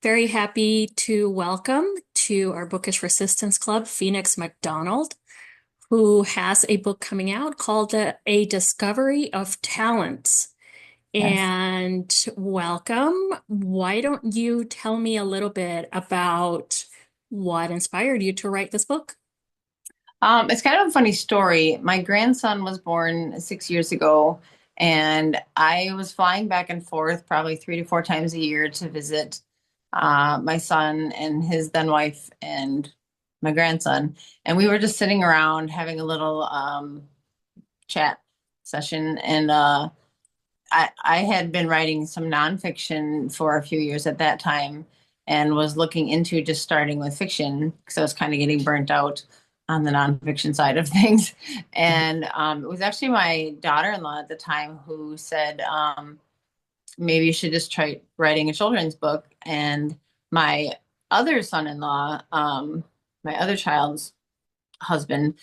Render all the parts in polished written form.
Very happy to welcome to our Bookish Resistance Club Phoenix McDonald, who has a book coming out called A Discovery of Talents. Yes. And welcome. Why don't you tell me a little bit about what inspired you to write this book? It's kind of a funny story. My grandson was born 6 years ago, and I was flying back and forth probably 3 to 4 times a year to visit my son and his then wife and my grandson. And we were just sitting around having a little chat session. And I had been writing some nonfiction for a few years at that time and was looking into just starting with fiction because I was kind of getting burnt out on the nonfiction side of things. And it was actually my daughter-in-law at the time who said, maybe you should just try writing a children's book. And my other son-in-law, my other child's husband,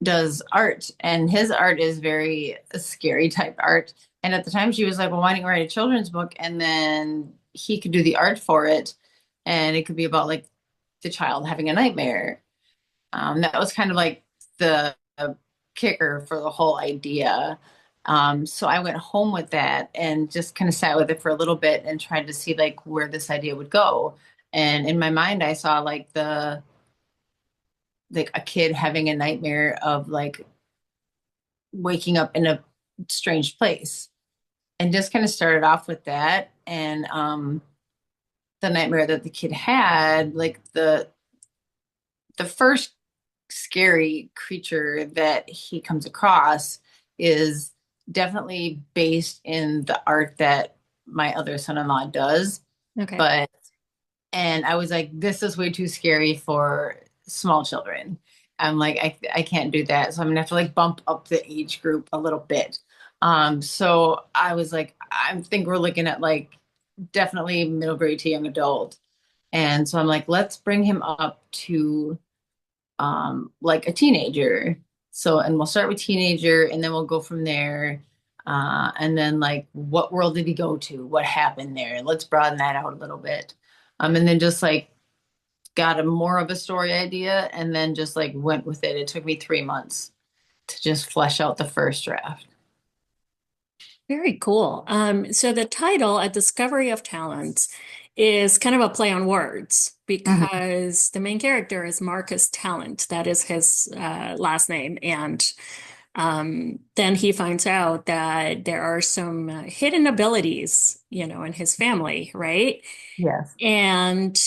does art, and his art is very scary type art. And at the time, she was like, "Well, why don't you write a children's book, and then he could do the art for it, and it could be about like the child having a nightmare." That was kind of like the kicker for the whole idea. So I went home with that and just kind of sat with it for a little bit and tried to see like where this idea would go. And in my mind, I saw like a kid having a nightmare of like waking up in a strange place, and just kind of started off with that. And the nightmare that the kid had, like the first scary creature that he comes across is definitely based in the art that my other son-in-law does. Okay. But and I was like, this is way too scary for small children. I'm like, I can't do that. So I'm gonna have to like bump up the age group a little bit. So I was like, I think we're looking at like definitely middle grade to young adult. And so I'm like, let's bring him up to like a teenager. So, and we'll start with teenager and then we'll go from there. And then like, what world did he go to? What happened there? Let's broaden that out a little bit. And then just like got a more of a story idea and then just like went with it. It took me 3 months to just flesh out the first draft. Very cool. So the title, A Discovery of Talents, is kind of a play on words Mhm. because the main character is Marcus Talent. That is his last name. And then he finds out that there are some hidden abilities, in his family, right? Yes. And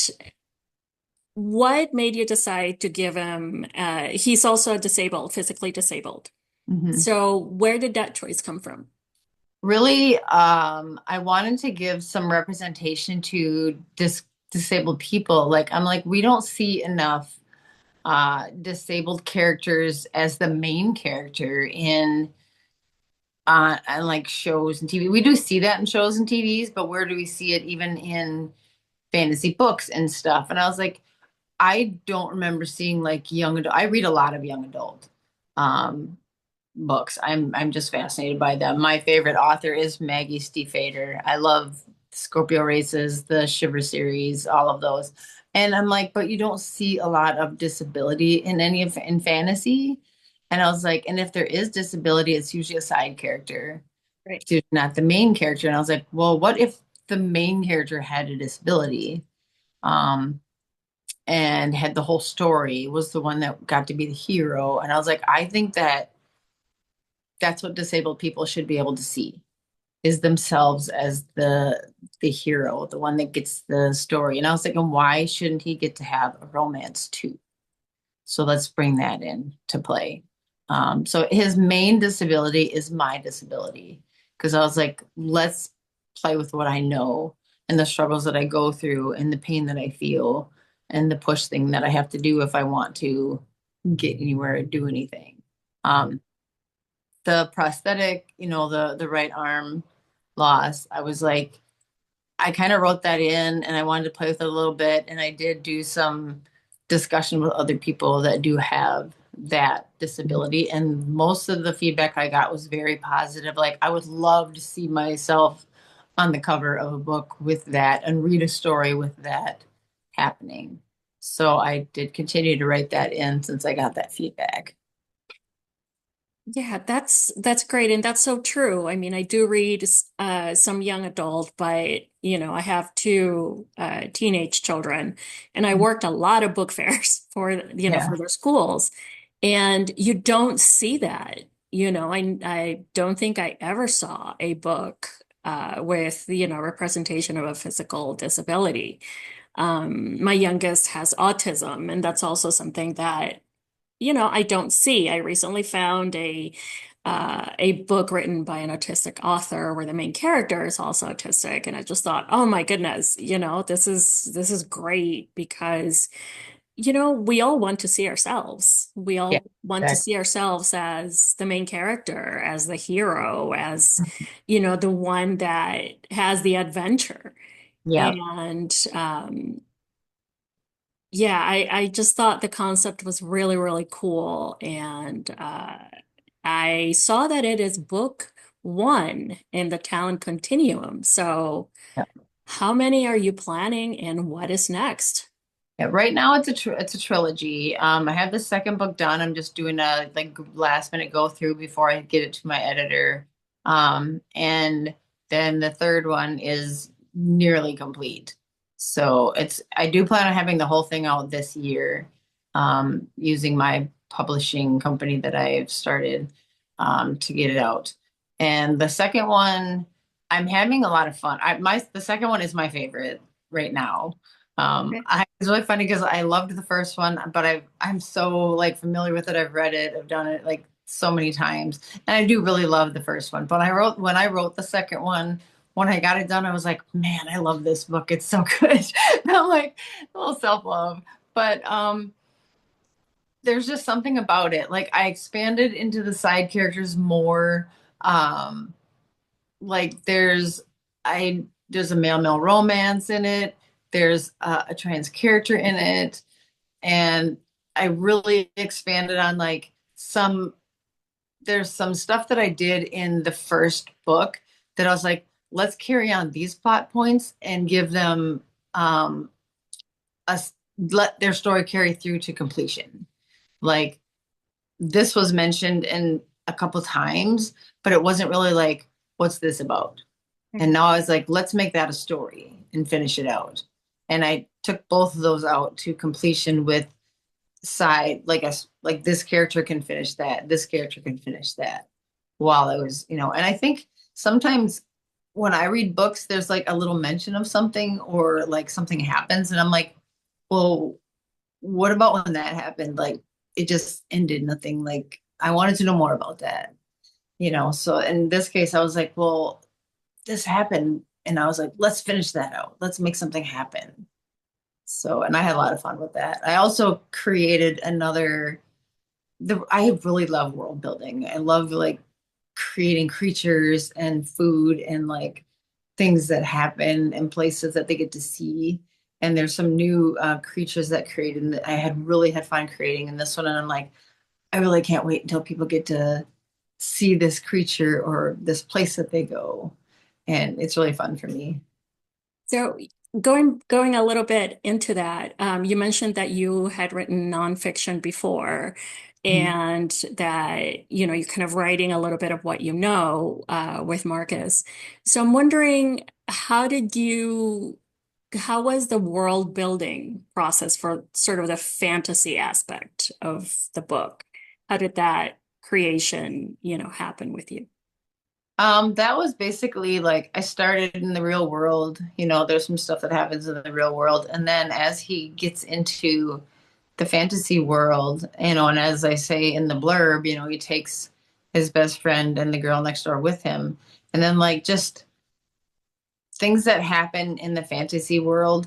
what made you decide to give him, he's also disabled, physically disabled. hmm So where did that choice come from? Really, I wanted to give some representation to disabled people. Like, I'm like, we don't see enough disabled characters as the main character in and like shows and TV. We do see that in shows and TVs, but where do we see it even in fantasy books and stuff? And I was like, I don't remember seeing like young adult. I read a lot of young adult um, books. I'm just fascinated by them. My favorite author is Maggie Stiefvater. I love Scorpio Races, the Shiver series, all of those. And I'm like, but you don't see a lot of disability in any of in fantasy. And I was like, and if there is disability, it's usually a side character. Right. It's usually not the main character. And I was like, well, what if the main character had a disability? Um, and had the whole story, was the one that got to be the hero. And I was like, I think that that's what disabled people should be able to see, is themselves as the hero, the one that gets the story. And I was thinking, why shouldn't he get to have a romance too? So let's bring that in to play. So his main disability is my disability, because I was like, let's play with what I know and the struggles that I go through and the pain that I feel and the push thing that I have to do if I want to get anywhere or do anything. Um, the prosthetic, the right arm loss, I was like, I kind of wrote that in and I wanted to play with it a little bit. And I did do some discussion with other people that do have that disability. And most of the feedback I got was very positive. Like, I would love to see myself on the cover of a book with that and read a story with that happening. So I did continue to write that in since I got that feedback. Yeah, that's great, and that's so true. I mean, I do read some young adult, but I have two teenage children, and I worked a lot of book fairs for Yeah. for their schools, and you don't see that. I don't think I ever saw a book with representation of a physical disability. My youngest has autism, and that's also something that I don't see. I recently found a book written by an autistic author where the main character is also autistic, and I just thought, oh my goodness, this is great because we all want to see ourselves. We Yeah. all want to Exactly. see ourselves as the main character, as the hero, as the one that has the adventure. Yeah. And yeah, I just thought the concept was really, really cool. And I saw that it is book one in the talent continuum. So, how many are you planning and what is next? Yeah, right now it's a trilogy. I have the second book done. I'm just doing a like last minute go through before I get it to my editor. And then the third one is nearly complete. So I do plan on having the whole thing out this year, using my publishing company that I've started, to get it out. And the second one, I'm having a lot of fun. The second one is my favorite right now. It's really funny because I loved the first one, but I'm so like familiar with it. I've read it, I've done it like so many times, and I do really love the first one. But when I wrote the second one, when I got it done, I was like, man, I love this book. It's so good. I'm like a little self-love, but there's just something about it. Like I expanded into the side characters more. Um, like I there's a male romance in it. There's a trans character in it, and I really expanded on like there's some stuff that I did in the first book that I was like, let's carry on these plot points and give them a let their story carry through to completion. Like this was mentioned in a couple times, but it wasn't really like, what's this about? And now I was like, let's make that a story and finish it out. And I took both of those out to completion with side like this character can finish that, this character can finish that while I was, and I think sometimes when I read books, there's like a little mention of something or like something happens, and I'm like, well, what about when that happened? Like it just ended nothing. Like I wanted to know more about that, So in this case, I was like, well, this happened. And I was like, let's finish that out. Let's make something happen. So, and I had a lot of fun with that. I also created I really love world building. I love like creating creatures and food and like things that happen and places that they get to see. And there's some new creatures that created and that I had really had fun creating in this one. And I'm like, I really can't wait until people get to see this creature or this place that they go. And it's really fun for me. So going a little bit into that, you mentioned that you had written nonfiction before, Mhm. and that you're kind of writing a little bit of what you know with Marcus. So I'm wondering, how was the world building process for sort of the fantasy aspect of the book? How did that creation, happen with you? That was basically like I started in the real world. There's some stuff that happens in the real world. And then as he gets into the fantasy world, and as I say in the blurb, he takes his best friend and the girl next door with him. And then like just things that happen in the fantasy world,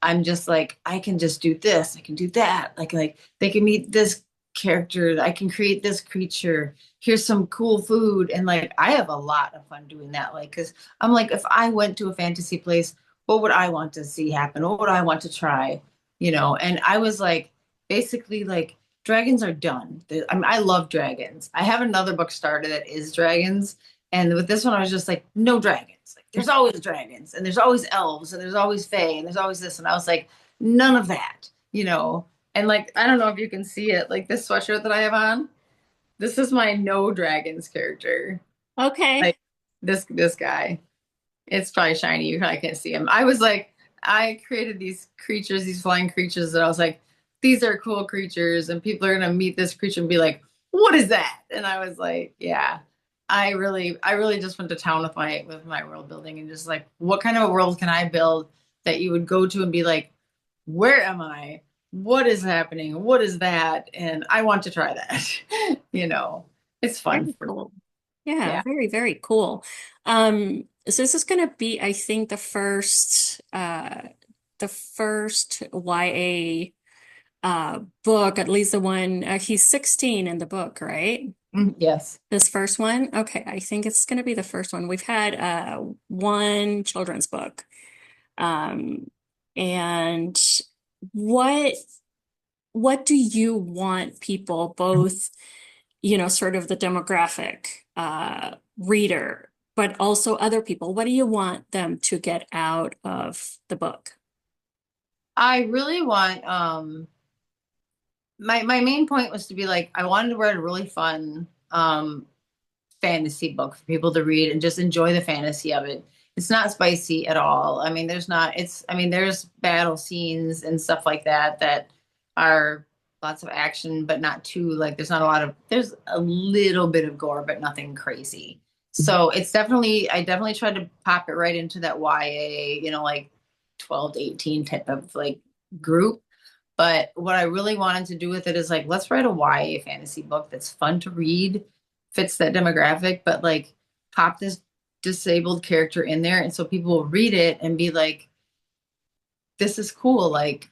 I'm just like, I can just do this, I can do that. Like they can meet this character, I can create this creature. Here's some cool food. And like I have a lot of fun doing that. Like, because I'm like, if I went to a fantasy place, what would I want to see happen? What would I want to try? And I was like, basically like dragons are done. I mean, I love dragons. I have another book started that is dragons, And with this one, I was just like, no dragons. Like, there's always dragons, and there's always elves, and there's always fae, and there's always this. And I was like, none of that, you know. And like, I don't know if you can see it, like this sweatshirt that I have on. This is my no dragons character. Okay. Like this guy. It's probably shiny. You probably can't see him. I was like, I created these creatures, these flying creatures that I was like, these are cool creatures, and people are gonna meet this creature and be like, what is that? And I was like, yeah. I really just went to town with my world building and just like, what kind of a world can I build that you would go to and be like, where am I? What is happening? What is that? And I want to try that. You know, it's fun Very for me. cool. Yeah, Yeah. very, very cool. So this is gonna be, I think, the first YA book, at least the one he's 16 in the book, right? Yes. This first one? Okay, I think it's gonna be the first one. We've had one children's book. Um, and what what do you want people, both, sort of the demographic reader, but also other people, what do you want them to get out of the book? I really want my main point was to be like I wanted to write a really fun fantasy book for people to read and just enjoy the fantasy of it. It's not spicy at all. I mean, there's not it's I mean, there's battle scenes and stuff like that that are lots of action, but not too like there's not a lot of there's a little bit of gore, but nothing crazy. So it's definitely I definitely tried to pop it right into that YA, like 12 to 18 type of like group. But what I really wanted to do with it is like, let's write a YA fantasy book that's fun to read, fits that demographic, but like pop this disabled character in there. And so people will read it and be like, this is cool. Like,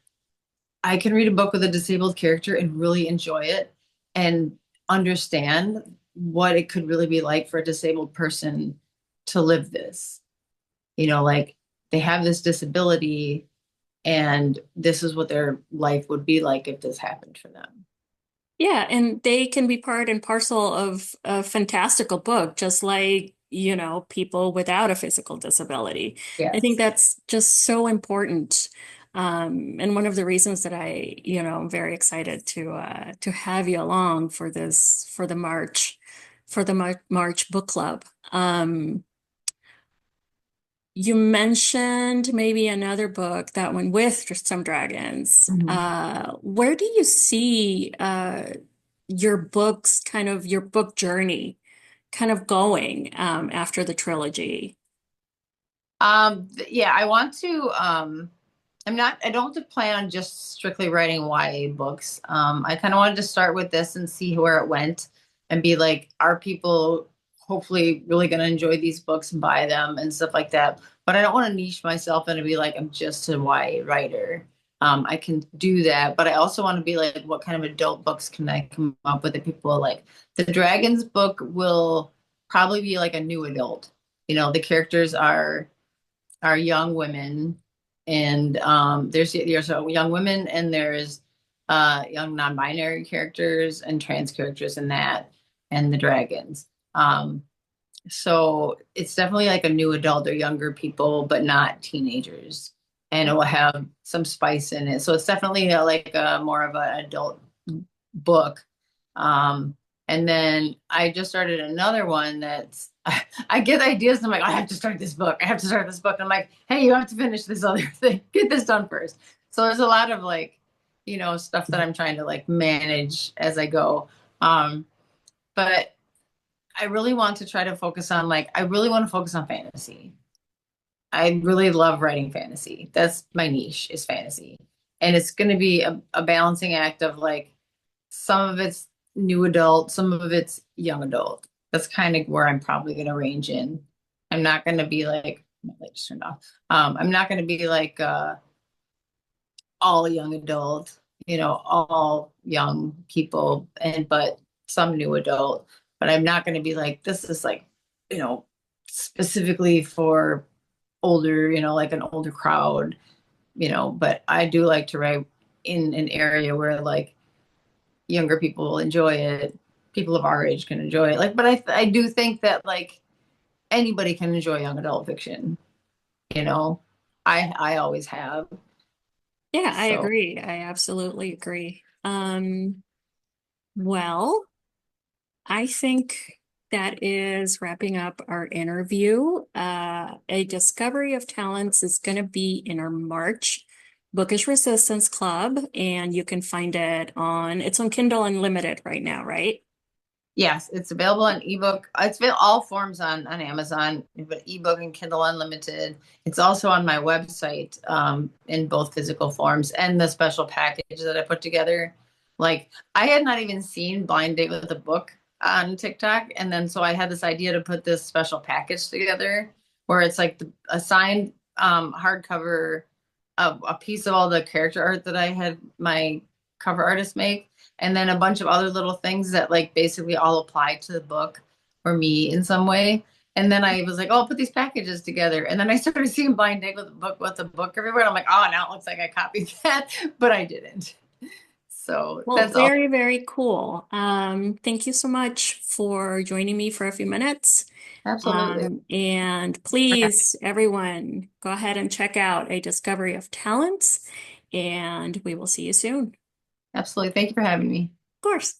I can read a book with a disabled character and really enjoy it and understand what it could really be like for a disabled person to live this. Like they have this disability and this is what their life would be like if this happened for them. Yeah, and they can be part and parcel of a fantastical book, just like, people without a physical disability. I think Yes. that's just so important. And one of the reasons that I'm very excited to have you along for this, for the March book club. You mentioned maybe another book, that one with some dragons. Mhm. Where do you see your books, kind of your book journey, kind of going after the trilogy? Yeah, I want to I don't plan on just strically writing YA books. I kind of wanted to start with this and see where it went and be like, are people hopefully really going to enjoy these books and buy them and stuff like that. But I don't want to niche myself and be like, I'm just a YA writer. I can do that, but I also want to be like, what kind of adult books can I come up with that people will like? The Dragons book will probably be like a new adult. The characters are young women, and there's young women and there's young non-binary characters and trans characters in that, and the dragons. So it's definitely like a new adult or younger people, but not teenagers, and it will have some spice in it. So it's definitely like a more of an adult book. Um, and then I just started another one that's I get ideas and I'm like, I have to start this book. I have to start this book. And I'm like, hey, you have to finish this other thing. Get this done first. So there's a lot of like, stuff that I'm trying to like manage as I go. But I really want to try to focus on like I really want to focus on fantasy. I really love writing fantasy. That's my niche is fantasy. And it's going to be a balancing act of like some of it's new adult, some of it's young adult. That's kind of where I'm probably going to range in. I'm not going to be like, my light just turned off. I'm not going to be like all young adult, all young people, but some new adult. But I'm not going to be like, this is like, you know, specifically for older, like an older crowd, but I do like to write in an area where like younger people will enjoy it. People of our age can enjoy it. Like, but I do think that like anybody can enjoy young adult fiction, you know. I always have. Yeah, I So agree. I absolutely agree. Well, I think that is wrapping up our interview. A Discovery of Talents is going to be in our March Bookish Resistance Club, and you can find it's on Kindle Unlimited right now, right? yes, it's available on ebook. It's been all forms on Amazon, but ebook and Kindle Unlimited. It's also on my website in both physical forms and the special package that I put together. Like I had not even seen Blind Date with a Book on TikTok, and then so I had this idea to put this special package together where it's like a signed hardcover, a piece of all the character art that I had my cover artist make, and then a bunch of other little things that like basically all apply to the book or me in some way. And then I was like, oh, I'll put these packages together. And then I started seeing Blind Date with the book everywhere. And I'm like, oh, now it looks like I copied that, but I didn't. So Well, that's all. very, very cool. Thank you so much for joining me for a few minutes. Absolutely. And please, everyone, go ahead and check out A Discovery of Talents, and we will see you soon. Absolutely. Thank you for having me. Of course.